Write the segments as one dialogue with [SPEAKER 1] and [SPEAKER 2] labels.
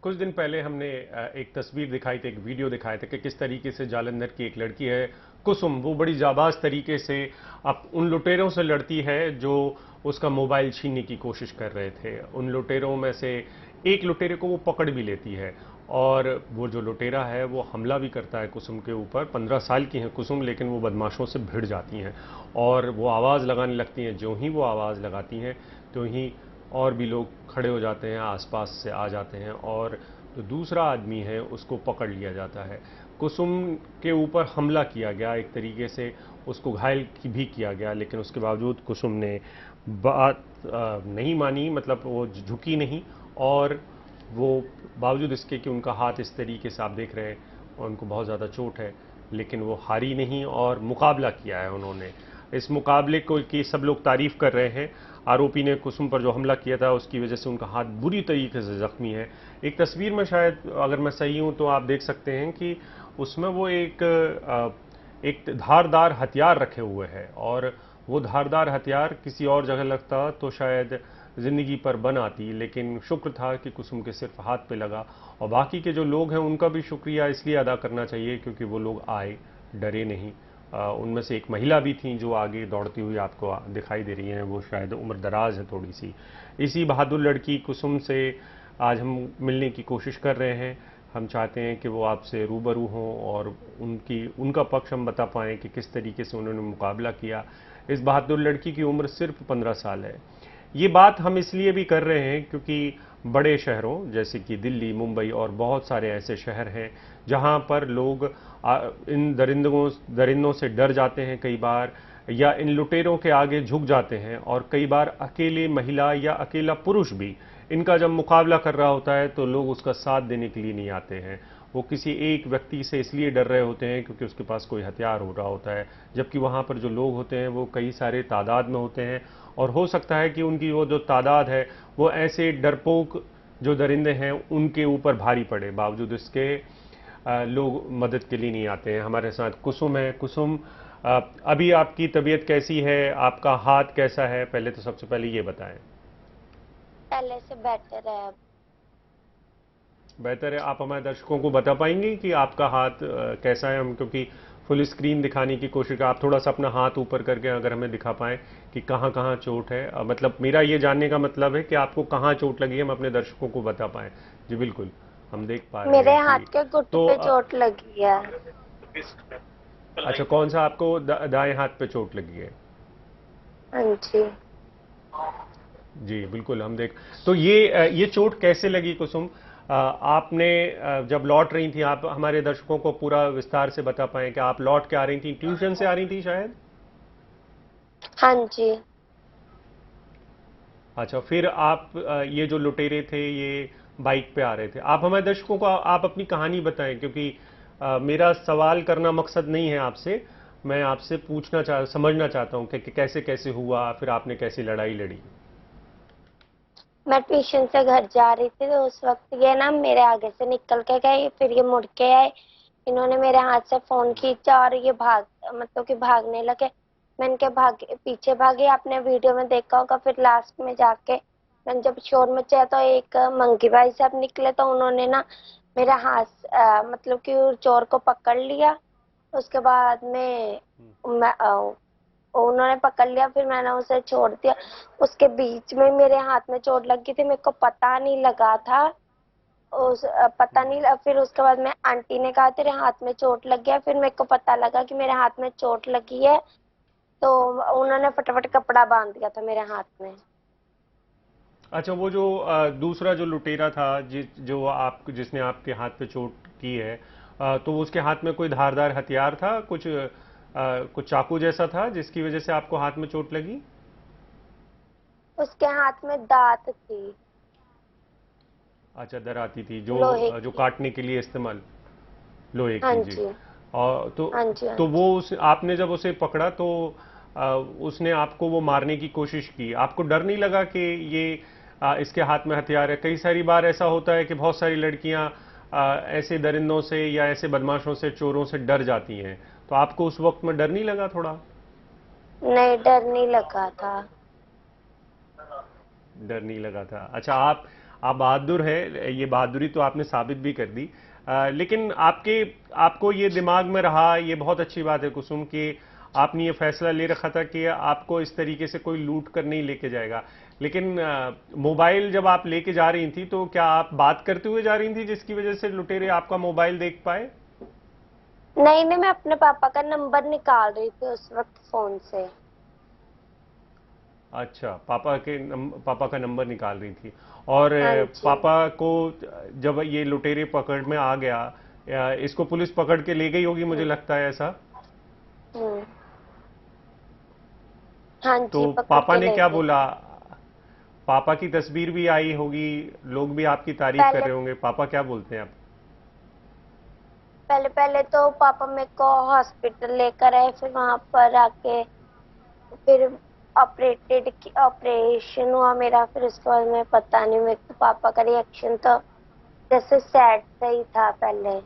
[SPEAKER 1] कुछ दिन पहले हमने एक तस्वीर दिखाई थी, एक वीडियो दिखाया था कि किस तरीके से जालंधर की एक लड़की है कुसुम, वो बड़ी जाबाज तरीके से अब उन लुटेरों से लड़ती है जो उसका मोबाइल छीनने की कोशिश कर रहे थे। उन लुटेरों में से एक लुटेरे को वो पकड़ भी लेती है और वो जो लुटेरा है वो हमला भी करता है कुसुम के ऊपर। 15 साल की है कुसुम, लेकिन वो बदमाशों से भिड़ जाती हैं और वो आवाज़ लगाने लगती हैं। जो ही वो आवाज़ लगाती हैं तो ही और भी लोग खड़े हो जाते हैं, आसपास से आ जाते हैं और जो दूसरा आदमी है उसको पकड़ लिया जाता है। कुसुम के ऊपर हमला किया गया, एक तरीके से उसको घायल भी किया गया, लेकिन उसके बावजूद कुसुम ने बात नहीं मानी, मतलब वो झुकी नहीं। और वो बावजूद इसके कि उनका हाथ इस तरीके से आप देख रहे हैं और उनको बहुत ज़्यादा चोट है, लेकिन वो हारी नहीं और मुकाबला किया है उन्होंने। इस मुकाबले को की सब लोग तारीफ कर रहे हैं। आरोपी ने कुसुम पर जो हमला किया था उसकी वजह से उनका हाथ बुरी तरीके से जख्मी है। एक तस्वीर में शायद अगर मैं सही हूं तो आप देख सकते हैं कि उसमें वो एक धारदार हथियार रखे हुए हैं और वो धारदार हथियार किसी और जगह लगता तो शायद ज़िंदगी पर बन आती, लेकिन शुक्र था कि कुसुम के सिर्फ हाथ पे लगा। और बाकी के जो लोग हैं उनका भी शुक्रिया इसलिए अदा करना चाहिए क्योंकि वो लोग आए, डरे नहीं। उनमें से एक महिला भी थी जो आगे दौड़ती हुई आपको दिखाई दे रही हैं, वो शायद उम्र दराज है थोड़ी सी। इसी बहादुर लड़की कुसुम से आज हम मिलने की कोशिश कर रहे हैं। हम चाहते हैं कि वो आपसे रूबरू हों और उनका पक्ष हम बता पाएँ कि किस तरीके से उन्होंने मुकाबला किया। इस बहादुर लड़की की उम्र सिर्फ 15 साल है। ये बात हम इसलिए भी कर रहे हैं क्योंकि बड़े शहरों जैसे कि दिल्ली, मुंबई और बहुत सारे ऐसे शहर हैं जहां पर लोग इन दरिंदों से डर जाते हैं कई बार, या इन लुटेरों के आगे झुक जाते हैं। और कई बार अकेले महिला या अकेला पुरुष भी इनका जब मुकाबला कर रहा होता है तो लोग उसका साथ देने के लिए नहीं आते हैं। वो किसी एक व्यक्ति से इसलिए डर रहे होते हैं क्योंकि उसके पास कोई हथियार हो रहा होता है, जबकि वहाँ पर जो लोग होते हैं वो कई सारे तादाद में होते हैं। और हो सकता है कि उनकी वो जो तादाद है वो ऐसे डरपोक जो दरिंदे हैं उनके ऊपर भारी पड़े, बावजूद इसके लोग मदद के लिए नहीं आते हैं। हमारे साथ कुसुम है। कुसुम, अभी आपकी तबीयत कैसी है, आपका हाथ कैसा है, पहले तो सबसे पहले ये बताएं।
[SPEAKER 2] पहले से बेटर है अब।
[SPEAKER 1] बेहतर है। आप हमारे दर्शकों को बता पाएंगे कि आपका हाथ कैसा है? हम क्योंकि फुल स्क्रीन दिखाने की कोशिश कर, आप थोड़ा सा अपना हाथ ऊपर करके अगर हमें दिखा पाएं कि कहाँ कहाँ चोट है। मतलब मेरा ये जानने का मतलब है कि आपको कहाँ चोट लगी है, हम अपने दर्शकों को बता पाएं। जी बिल्कुल, हम देख पा रहे
[SPEAKER 2] मेरे
[SPEAKER 1] हैं
[SPEAKER 2] हाथ
[SPEAKER 1] कि
[SPEAKER 2] के घुट
[SPEAKER 1] तो
[SPEAKER 2] पे चोट लगी है।
[SPEAKER 1] अच्छा, कौन सा आपको दाएं हाथ पे चोट लगी है?
[SPEAKER 2] हाँ जी।
[SPEAKER 1] जी बिल्कुल, हम देख। तो ये चोट कैसे लगी कुसुम? आपने जब लौट रही थी, आप हमारे दर्शकों को पूरा विस्तार से बता पाएं कि आप लौट के आ रही थी, ट्यूशन से आ रही थी शायद?
[SPEAKER 2] हाँ जी।
[SPEAKER 1] अच्छा, फिर आप ये जो लुटेरे थे ये बाइक पे आ रहे थे। आप हमारे दर्शकों को आप अपनी कहानी बताएं, क्योंकि मेरा सवाल करना मकसद नहीं है आपसे। मैं आपसे समझना चाहता हूँ कि कैसे कैसे हुआ, फिर आपने कैसे लड़ाई लड़ी।
[SPEAKER 2] मैं ट्यूशन से घर जा रही थी तो उस वक्त ये ना मेरे आगे से निकल के गए, फिर ये मुड़ के आए। इन्होंने मेरे हाथ से फोन खींचा और ये मतलब कि भागने लगे। मैं इनके पीछे भागी। आपने वीडियो में देखा होगा। फिर लास्ट में जाके मैंने जब शोर मचाया तो एक मंकी भाई साहब निकले तो उन्होंने ना मेरा हाथ मतलब कि चोर को पकड़ लिया। उसके बाद में उन्होंने पकड़ लिया, फिर मैंने उसे छोड़ दिया। उसके बीच में मेरे हाथ में चोट लगी थी, मेरे को पता नहीं लगा था। पता नहीं फिर उसके बाद में आंटी ने कहा तेरे हाथ में चोट लग गया, फिर मेरे को पता लगा कि मेरे हाथ में चोट लगी है। तो उन्होंने फटाफट कपड़ा बांध दिया था मेरे हाथ में।
[SPEAKER 1] अच्छा, वो जो दूसरा जो लुटेरा था जिसने आपके हाथ पे चोट की है, तो उसके हाथ में कोई धारदार हथियार था, कुछ चाकू जैसा था जिसकी वजह से आपको हाथ में चोट लगी?
[SPEAKER 2] उसके हाथ में दांत थी,
[SPEAKER 1] अच्छा, दराती थी जो
[SPEAKER 2] लोहे
[SPEAKER 1] जो
[SPEAKER 2] की।
[SPEAKER 1] काटने के लिए इस्तेमाल, लोहे
[SPEAKER 2] हाँ
[SPEAKER 1] की, जी।
[SPEAKER 2] जी।
[SPEAKER 1] और
[SPEAKER 2] हाँ जी। हाँ
[SPEAKER 1] तो
[SPEAKER 2] जी।
[SPEAKER 1] आपने जब उसे पकड़ा तो उसने आपको वो मारने की कोशिश की, आपको डर नहीं लगा कि ये इसके हाथ में हथियार है? कई सारी बार ऐसा होता है कि बहुत सारी लड़कियां ऐसे दरिंदों से या ऐसे बदमाशों से, चोरों से डर जाती हैं। तो आपको उस वक्त में डर नहीं लगा थोड़ा?
[SPEAKER 2] नहीं, डर नहीं लगा था।
[SPEAKER 1] डर नहीं लगा था। अच्छा, आप बहादुर है, ये बहादुरी तो आपने साबित भी कर दी। लेकिन आपको ये दिमाग में रहा, ये बहुत अच्छी बात है कुसुम, कि आपने ये फैसला ले रखा था कि आपको इस तरीके से कोई लूट कर नहीं लेके जाएगा। लेकिन मोबाइल जब आप लेके जा रही थी तो क्या आप बात करते हुए जा रही थी जिसकी वजह से लुटेरे आपका मोबाइल देख पाए?
[SPEAKER 2] नहीं नहीं, मैं अपने पापा का नंबर निकाल रही थी उस वक्त फोन से।
[SPEAKER 1] अच्छा, पापा का नंबर निकाल रही थी। और
[SPEAKER 2] हाँ जी।
[SPEAKER 1] पापा को जब ये लुटेरे पकड़ में आ गया, इसको पुलिस पकड़ के ले गई होगी, मुझे लगता है ऐसा।
[SPEAKER 2] हम्म। हाँ
[SPEAKER 1] तो
[SPEAKER 2] जी, पकड़
[SPEAKER 1] पापा
[SPEAKER 2] के
[SPEAKER 1] ने
[SPEAKER 2] ले
[SPEAKER 1] क्या
[SPEAKER 2] गए।
[SPEAKER 1] बोला? पापा की तस्वीर भी आई होगी, लोग भी आपकी तारीफ कर
[SPEAKER 2] पहले
[SPEAKER 1] रहे होंगे, पापा क्या बोलते हैं आप?
[SPEAKER 2] पहले पहले तो पापा मेरे को हॉस्पिटल लेकर आए, फिर वहां पर आके फिर ऑपरेशन हुआ मेरा। फिर उसके बाद में पता नहीं, मेरे को पापा का रिएक्शन तो जैसे सैड सा ही था पहले।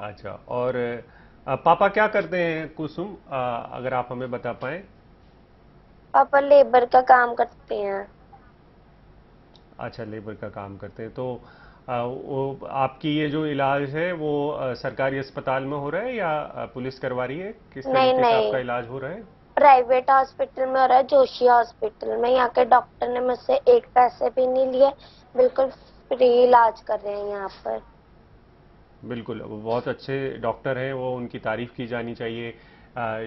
[SPEAKER 1] अच्छा, और पापा क्या करते हैं कुसुम, अगर आप हमें बता पाएं?
[SPEAKER 2] पापा लेबर का काम करते हैं।
[SPEAKER 1] अच्छा, लेबर का काम करते हैं। तो वो आपकी ये जो इलाज है वो सरकारी अस्पताल में हो रहा है या पुलिस करवा रही है? किस
[SPEAKER 2] नहीं
[SPEAKER 1] तरीके से
[SPEAKER 2] नहीं,
[SPEAKER 1] आपका इलाज हो रहा है?
[SPEAKER 2] प्राइवेट हॉस्पिटल में हो रहा है, जोशी हॉस्पिटल में। यहाँ के डॉक्टर ने मुझसे एक पैसे भी नहीं लिए, बिल्कुल फ्री इलाज कर रहे हैं यहाँ पर।
[SPEAKER 1] बिल्कुल, वो बहुत अच्छे डॉक्टर हैं, वो उनकी तारीफ की जानी चाहिए।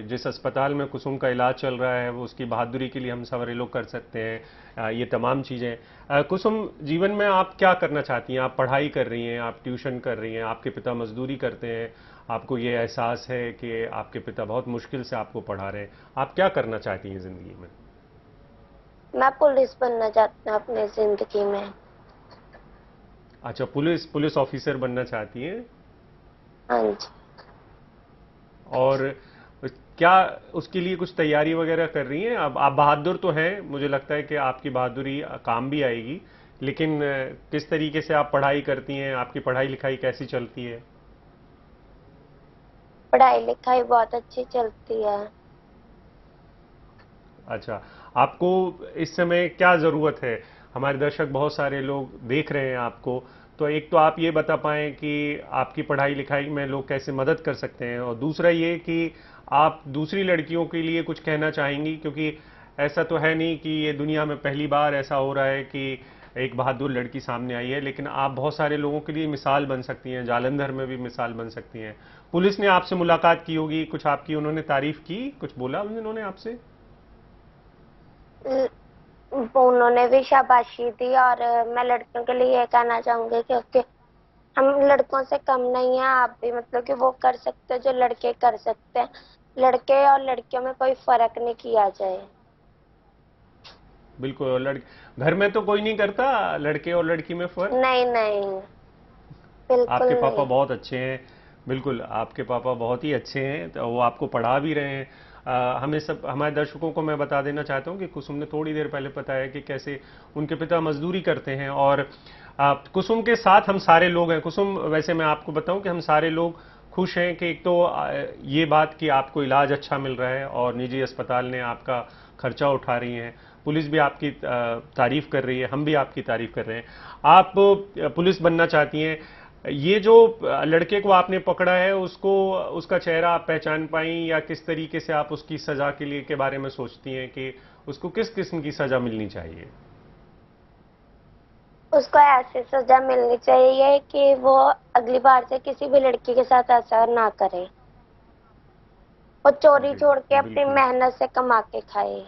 [SPEAKER 1] जिस अस्पताल में कुसुम का इलाज चल रहा है वो उसकी बहादुरी के लिए हम सारे लोग कर सकते हैं। ये तमाम चीज़ें। कुसुम, जीवन में आप क्या करना चाहती हैं? आप पढ़ाई कर रही हैं, आप ट्यूशन कर रही हैं, आपके पिता मजदूरी करते हैं, आपको ये एहसास है कि आपके पिता बहुत मुश्किल से आपको पढ़ा रहे हैं। आप क्या करना चाहती हैं ज़िंदगी में?
[SPEAKER 2] मैं पुलिस बनना चाहती हूँ अपनी जिंदगी में।
[SPEAKER 1] अच्छा, पुलिस ऑफिसर बनना चाहती हैं।
[SPEAKER 2] हाँ जी।
[SPEAKER 1] और क्या उसके लिए कुछ तैयारी वगैरह कर रही हैं? अब आप बहादुर तो हैं, मुझे लगता है कि आपकी बहादुरी काम भी आएगी। लेकिन किस तरीके से आप पढ़ाई करती हैं? आपकी पढ़ाई लिखाई कैसी चलती है?
[SPEAKER 2] पढ़ाई लिखाई बहुत अच्छी चलती है।
[SPEAKER 1] अच्छा, आपको इस समय क्या ज़रूरत है? हमारे दर्शक बहुत सारे लोग देख रहे हैं आपको, तो एक तो आप ये बता पाएँ कि आपकी पढ़ाई लिखाई में लोग कैसे मदद कर सकते हैं, और दूसरा ये कि आप दूसरी लड़कियों के लिए कुछ कहना चाहेंगी, क्योंकि ऐसा तो है नहीं कि ये दुनिया में पहली बार ऐसा हो रहा है कि एक बहादुर लड़की सामने आई है, लेकिन आप बहुत सारे लोगों के लिए मिसाल बन सकती हैं, जालंधर में भी मिसाल बन सकती हैं। पुलिस ने आपसे मुलाकात की होगी, कुछ आपकी उन्होंने तारीफ की, कुछ बोला उन्होंने आपसे?
[SPEAKER 2] उन्होंने भी शाबाशी दी। और मैं लड़कियों के लिए ये कहना चाहूंगी, क्योंकि हम लड़कों से कम नहीं है। आप भी मतलब कि वो कर सकते हो जो लड़के कर सकते हैं। लड़के और लड़कियों में कोई फर्क नहीं किया जाए।
[SPEAKER 1] बिल्कुल। और घर में तो कोई नहीं करता लड़के और लड़की में फर्क?
[SPEAKER 2] नहीं नहीं, बिल्कुल
[SPEAKER 1] आपके पापा
[SPEAKER 2] नहीं।
[SPEAKER 1] बहुत अच्छे हैं। बिल्कुल, आपके पापा बहुत ही अच्छे हैं, तो वो आपको पढ़ा भी रहे हैं। हमें सब हमारे दर्शकों को मैं बता देना चाहता हूँ कि कुसुम ने थोड़ी देर पहले बताया कि कैसे उनके पिता मजदूरी करते हैं, और कुसुम के साथ हम सारे लोग हैं। कुसुम, वैसे मैं आपको बताऊं कि हम सारे लोग खुश हैं कि एक तो ये बात कि आपको इलाज अच्छा मिल रहा है और निजी अस्पताल ने आपका खर्चा उठा रही हैं, पुलिस भी आपकी तारीफ कर रही है, हम भी आपकी तारीफ कर रहे हैं। आप पुलिस बनना चाहती हैं। ये जो लड़के को आपने पकड़ा है, उसको उसका चेहरा आप पहचान पाई, या किस तरीके से आप उसकी सजा के लिए के बारे में सोचती हैं कि उसको किस किस्म की सजा मिलनी चाहिए?
[SPEAKER 2] उसको ऐसी सजा मिलनी चाहिए कि वो अगली बार से किसी भी लड़की के साथ ऐसा ना करे। वो चोरी
[SPEAKER 1] जी,
[SPEAKER 2] छोड़ के अपनी
[SPEAKER 1] बिल्कुल।
[SPEAKER 2] मेहनत से कमा के खाए।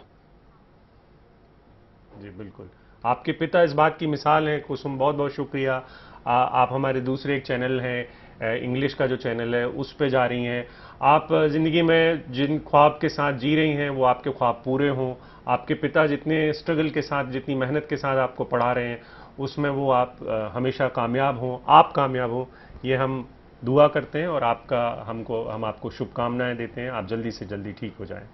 [SPEAKER 1] जी, बिल्कुल। आपके पिता इस बात की मिसाल हैं कुसुम, बहुत बहुत शुक्रिया। आप हमारे दूसरे एक चैनल हैं, इंग्लिश का जो चैनल है, उस पे जा रही हैं। आप ज़िंदगी में जिन ख्वाब के साथ जी रही हैं वो आपके ख्वाब पूरे हों। आपके पिता जितने स्ट्रगल के साथ, जितनी मेहनत के साथ आपको पढ़ा रहे हैं, उसमें वो आप हमेशा कामयाब हों, आप कामयाब हों, ये हम दुआ करते हैं, और हम आपको शुभकामनाएं देते हैं। आप जल्दी से जल्दी ठीक हो जाएं।